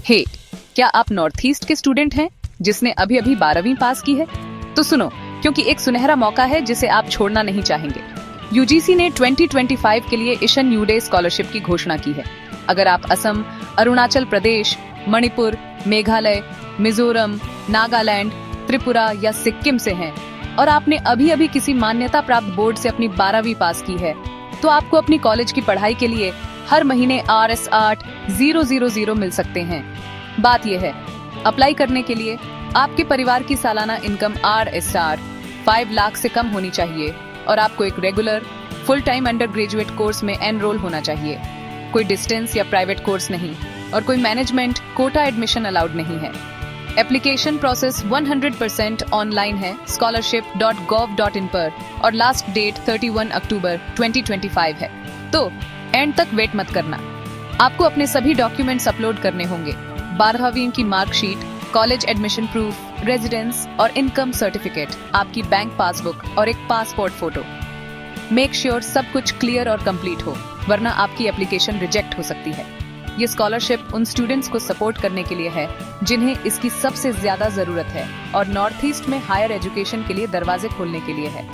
हे, क्या आप north east के स्टूडेंट हैं जिसने अभी अभी 12वीं पास की है? तो सुनो, क्योंकि एक सुनहरा मौका है जिसे आप छोड़ना नहीं चाहेंगे। यूजीसी ने 2025 के लिए ईशन न्यू डे स्कॉलरशिप की घोषणा की है। अगर आप असम, अरुणाचल प्रदेश, मणिपुर, मेघालय, मिजोरम, नागालैंड, त्रिपुरा या सिक्किम से हैं और आपने अभी अभी किसी मान्यता प्राप्त बोर्ड से अपनी 12वीं पास की है, तो आपको अपनी कॉलेज की पढ़ाई के लिए हर महीने RS 8000 मिल सकते हैं। बात यह है, अप्लाई करने के लिए आपके परिवार की सालाना इनकम RSR 5 लाख से कम होनी चाहिए और आपको एक regular full time under graduate course में एनरोल होना चाहिए। कोई डिस्टेंस या प्राइवेट कोर्स नहीं और कोई मैनेजमेंट कोटा एडमिशन अलाउड नहीं है। एप्लीकेशन प्रोसेस 100% ऑनलाइन है scholarship.gov.in पर और लास्ट डेट 31 अक्टूबर 2025 है। तो एंड तक वेट मत करना। आपको अपने सभी डॉक्यूमेंट्स अपलोड करने होंगे। 12वीं की marksheet, college admission proof, residence और इनकम सर्टिफिकेट, आपकी बैंक पासबुक और एक पासपोर्ट फोटो। मेक श्योर सब कुछ क्लियर और कंप्लीट हो, वरना आपकी एप्लीकेशन रिजेक्ट हो सकती है। ये स्कॉलरशिप उन स्टूडेंट्स को सपोर्ट करने के लिए है जिन्हें इसकी सबसे ज्यादा जरूरत है और नॉर्थ ईस्ट में हायर एजुकेशन के लिए दरवाजे खोलने के लिए है।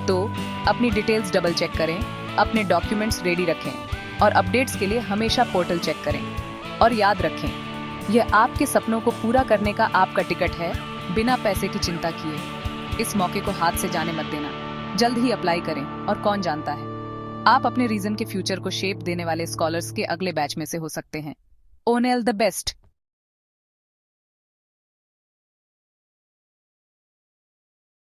तो अपनी डिटेल्स डबल चेक करें, अपने डॉक्यूमेंट्स रेडी रखें और अपडेट्स के लिए हमेशा पोर्टल चेक करें। और याद रखें, यह आपके सपनों को पूरा करने का आपका टिकट है, बिना पैसे की चिंता किए। इस मौके को हाथ से जाने मत देना। जल्द ही अप्लाई करें और कौन जानता है, आप अपने रीजन के फ्यूचर को शेप देने वाले स्कॉलर्स के अगले बैच में से हो सकते हैं। O'Neill the best.